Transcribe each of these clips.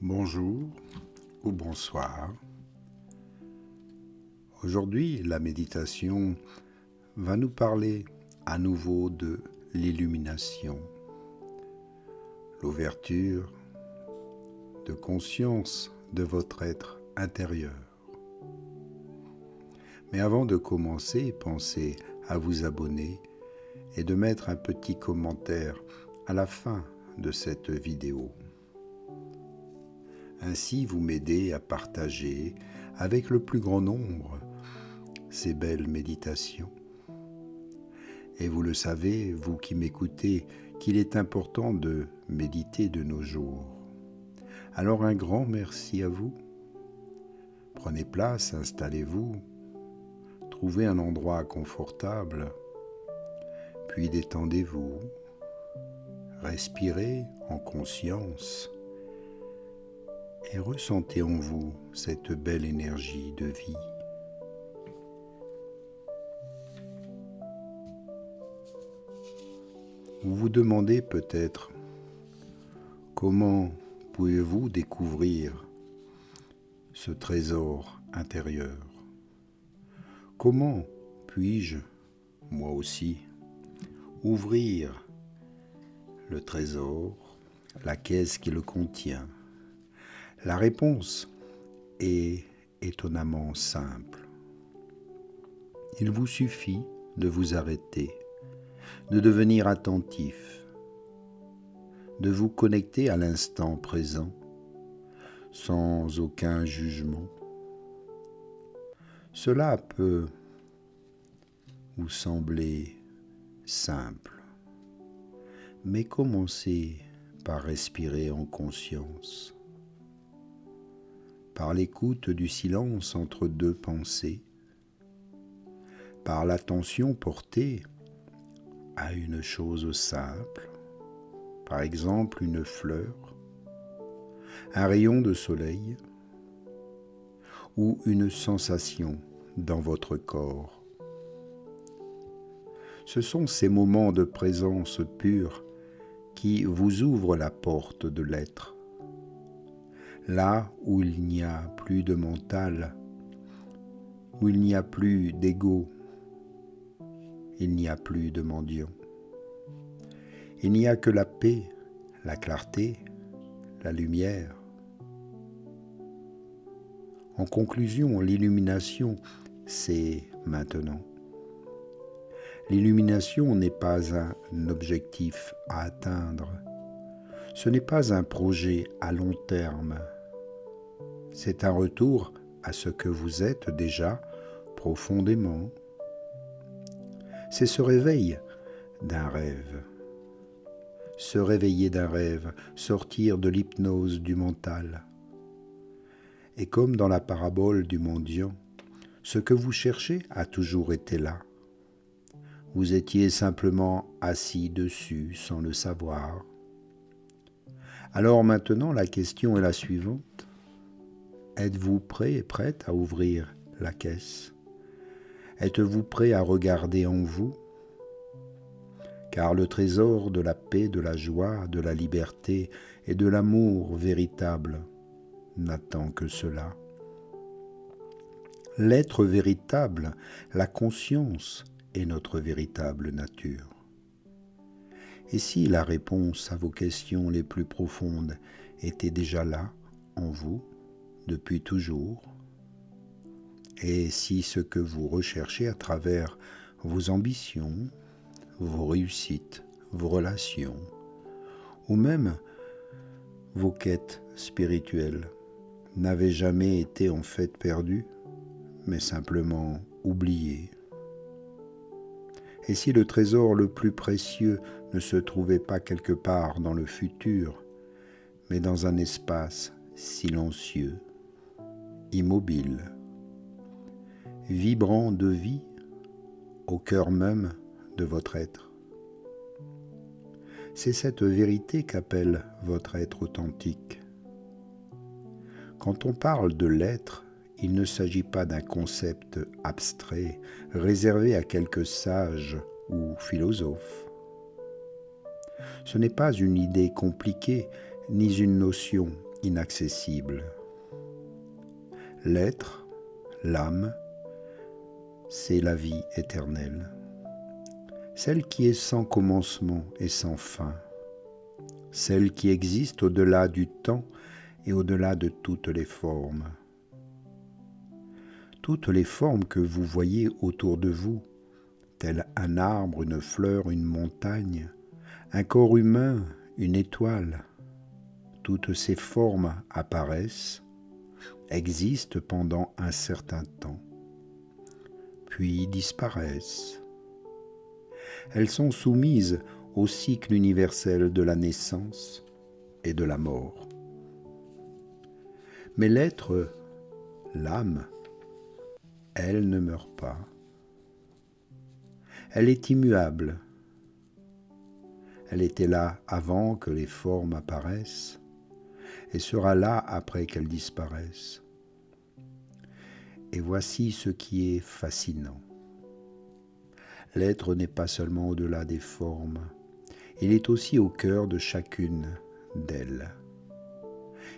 Bonjour ou bonsoir. Aujourd'hui, la méditation va nous parler à nouveau de l'illumination, l'ouverture de conscience de votre être intérieur. Mais avant de commencer, pensez à vous abonner et de mettre un petit commentaire à la fin de cette vidéo. Ainsi, vous m'aidez à partager avec le plus grand nombre ces belles méditations. Et vous le savez, vous qui m'écoutez, qu'il est important de méditer de nos jours. Alors un grand merci à vous. Prenez place, installez-vous, trouvez un endroit confortable, puis détendez-vous, respirez en conscience et ressentez en vous cette belle énergie de vie. Vous vous demandez peut-être comment pouvez-vous découvrir ce trésor intérieur? Comment puis-je, moi aussi, ouvrir le trésor, la caisse qui le contient? La réponse est étonnamment simple. Il vous suffit de vous arrêter, de devenir attentif, de vous connecter à l'instant présent, sans aucun jugement. Cela peut vous sembler simple, mais commencez par respirer en conscience, par l'écoute du silence entre deux pensées, par l'attention portée à une chose simple, par exemple une fleur, un rayon de soleil ou une sensation dans votre corps. Ce sont ces moments de présence pure qui vous ouvrent la porte de l'être, là où il n'y a plus de mental, où il n'y a plus d'ego, il n'y a plus de mendiant. Il n'y a que la paix, la clarté, la lumière. En conclusion, l'illumination, c'est maintenant. L'illumination n'est pas un objectif à atteindre. Ce n'est pas un projet à long terme. C'est un retour à ce que vous êtes déjà profondément. C'est ce réveil d'un rêve. Se réveiller d'un rêve, sortir de l'hypnose du mental. Et comme dans la parabole du mendiant, ce que vous cherchez a toujours été là. Vous étiez simplement assis dessus sans le savoir. Alors maintenant, la question est la suivante. Êtes-vous prêt et prête à ouvrir la caisse? Êtes-vous prêt à regarder en vous? Car le trésor de la paix, de la joie, de la liberté et de l'amour véritable n'attend que cela. L'être véritable, la conscience est notre véritable nature. Et si la réponse à vos questions les plus profondes était déjà là, en vous, depuis toujours, et si ce que vous recherchez à travers vos ambitions, vos réussites, vos relations, ou même vos quêtes spirituelles n'avaient jamais été en fait perdues, mais simplement oubliées. Et si le trésor le plus précieux ne se trouvait pas quelque part dans le futur, mais dans un espace silencieux, immobile, vibrant de vie au cœur même de votre être. C'est cette vérité qu'appelle votre être authentique. Quand on parle de l'être, il ne s'agit pas d'un concept abstrait, réservé à quelques sages ou philosophes. Ce n'est pas une idée compliquée, ni une notion inaccessible. L'être, l'âme, c'est la vie éternelle, celle qui est sans commencement et sans fin, celle qui existe au-delà du temps et au-delà de toutes les formes. Toutes les formes que vous voyez autour de vous, telles un arbre, une fleur, une montagne, un corps humain, une étoile, toutes ces formes apparaissent, existent pendant un certain temps, puis disparaissent. Elles sont soumises au cycle universel de la naissance et de la mort. Mais l'être, l'âme, elle ne meurt pas. Elle est immuable. Elle était là avant que les formes apparaissent et sera là après qu'elles disparaissent. Et voici ce qui est fascinant. L'être n'est pas seulement au-delà des formes, il est aussi au cœur de chacune d'elles.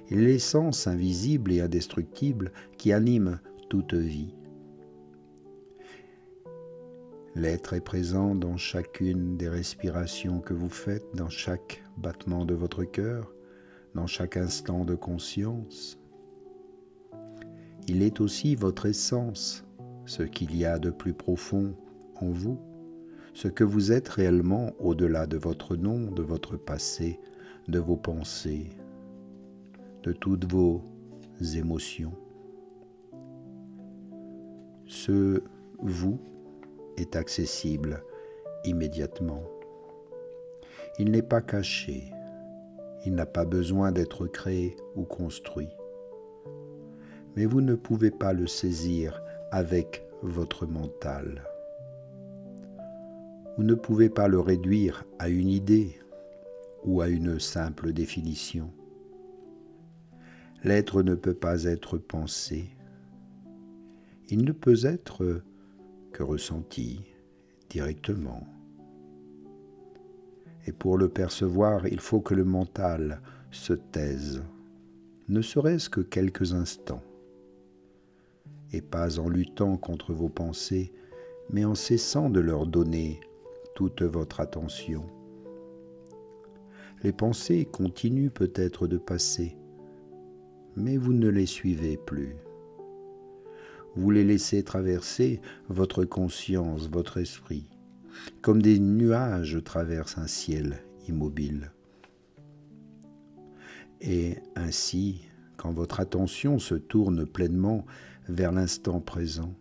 Il est l'essence invisible et indestructible qui anime toute vie. L'être est présent dans chacune des respirations que vous faites, dans chaque battement de votre cœur, dans chaque instant de conscience. Il est aussi votre essence, ce qu'il y a de plus profond en vous, ce que vous êtes réellement au-delà de votre nom, de votre passé, de vos pensées, de toutes vos émotions. Ce vous est accessible immédiatement. Il n'est pas caché, il n'a pas besoin d'être créé ou construit. Mais vous ne pouvez pas le saisir avec votre mental. Vous ne pouvez pas le réduire à une idée ou à une simple définition. L'être ne peut pas être pensé. Il ne peut être que ressenti directement. Et pour le percevoir, il faut que le mental se taise, ne serait-ce que quelques instants, et pas en luttant contre vos pensées, mais en cessant de leur donner toute votre attention. Les pensées continuent peut-être de passer, mais vous ne les suivez plus. Vous les laissez traverser votre conscience, votre esprit, comme des nuages traversent un ciel immobile. Et ainsi, quand votre attention se tourne pleinement vers l'instant présent,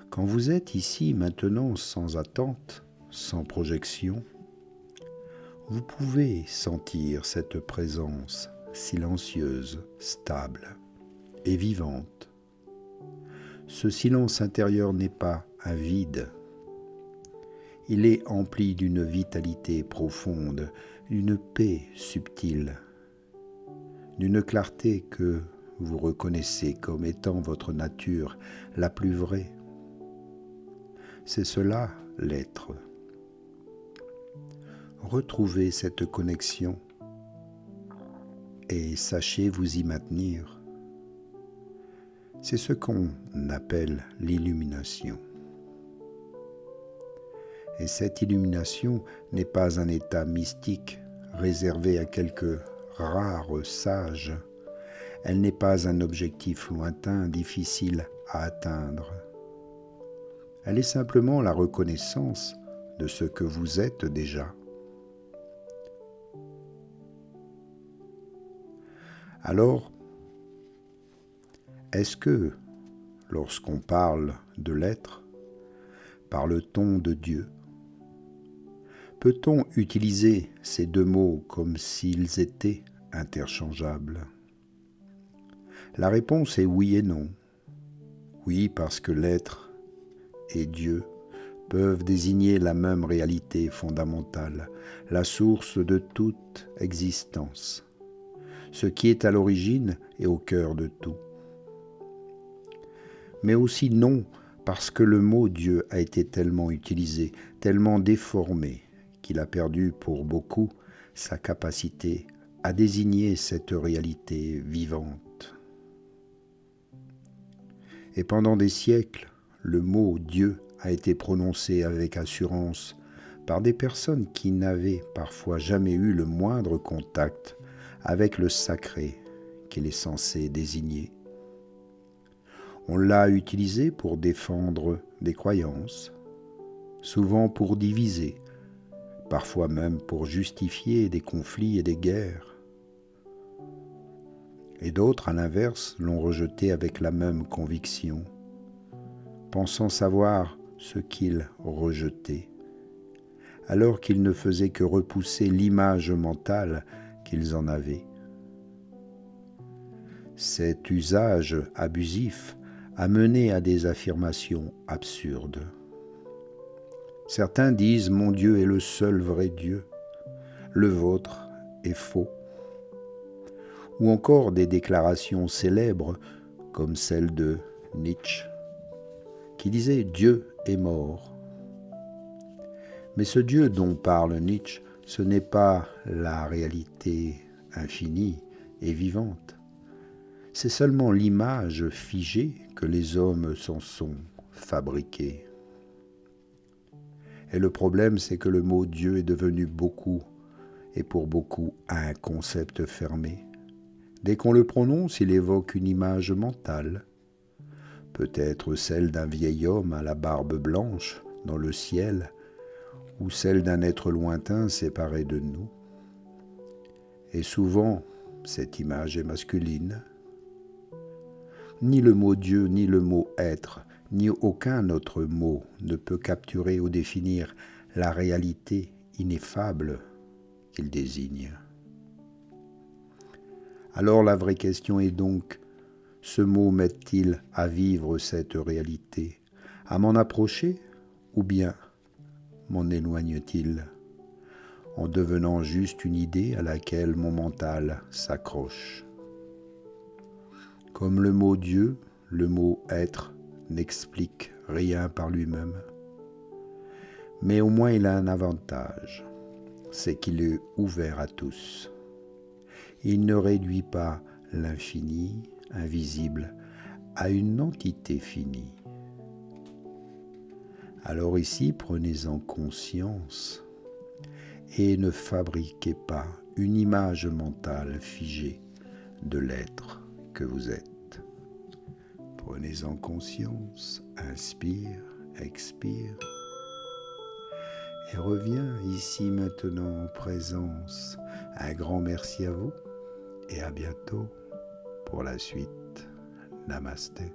quand vous êtes ici maintenant sans attente, sans projection, vous pouvez sentir cette présence silencieuse, stable et vivante. Ce silence intérieur n'est pas un vide. Il est empli d'une vitalité profonde, d'une paix subtile, d'une clarté que vous reconnaissez comme étant votre nature la plus vraie. C'est cela, l'être. Retrouvez cette connexion et sachez vous y maintenir. C'est ce qu'on appelle l'illumination. Et cette illumination n'est pas un état mystique réservé à quelques rares sages. Elle n'est pas un objectif lointain, difficile à atteindre. Elle est simplement la reconnaissance de ce que vous êtes déjà. Alors, est-ce que, lorsqu'on parle de l'être, parle-t-on de Dieu? Peut-on utiliser ces deux mots comme s'ils étaient interchangeables? La réponse est oui et non. Oui, parce que l'être et Dieu peuvent désigner la même réalité fondamentale, la source de toute existence, ce qui est à l'origine et au cœur de tout. Mais aussi non, parce que le mot Dieu a été tellement utilisé, tellement déformé, qu'il a perdu pour beaucoup sa capacité à désigner cette réalité vivante. Et pendant des siècles, le mot Dieu a été prononcé avec assurance par des personnes qui n'avaient parfois jamais eu le moindre contact avec le sacré qu'il est censé désigner. On l'a utilisé pour défendre des croyances, souvent pour diviser, parfois même pour justifier des conflits et des guerres. Et d'autres, à l'inverse, l'ont rejeté avec la même conviction, pensant savoir ce qu'ils rejetaient, alors qu'ils ne faisaient que repousser l'image mentale qu'ils en avaient. Cet usage abusif a mené à des affirmations absurdes. Certains disent « Mon Dieu est le seul vrai Dieu, le vôtre est faux ». Ou encore des déclarations célèbres comme celle de Nietzsche, qui disait « Dieu est mort ». Mais ce Dieu dont parle Nietzsche, ce n'est pas la réalité infinie et vivante. C'est seulement l'image figée que les hommes s'en sont fabriqués. Et le problème, c'est que le mot Dieu est devenu beaucoup, et pour beaucoup, un concept fermé. Dès qu'on le prononce, il évoque une image mentale, peut-être celle d'un vieil homme à la barbe blanche dans le ciel, ou celle d'un être lointain séparé de nous. Et souvent, cette image est masculine. Ni le mot Dieu, ni le mot être, ni aucun autre mot ne peut capturer ou définir la réalité ineffable qu'il désigne. Alors la vraie question est donc, ce mot m'aide-t-il à vivre cette réalité, à m'en approcher, ou bien m'en éloigne-t-il, en devenant juste une idée à laquelle mon mental s'accroche? Comme le mot Dieu, le mot être n'explique rien par lui-même. Mais au moins il a un avantage, c'est qu'il est ouvert à tous. Il ne réduit pas l'infini, invisible, à une entité finie. Alors ici, prenez-en conscience et ne fabriquez pas une image mentale figée de l'être que vous êtes. Prenez-en conscience, inspire, expire et reviens ici maintenant en présence. Un grand merci à vous et à bientôt pour la suite. Namasté.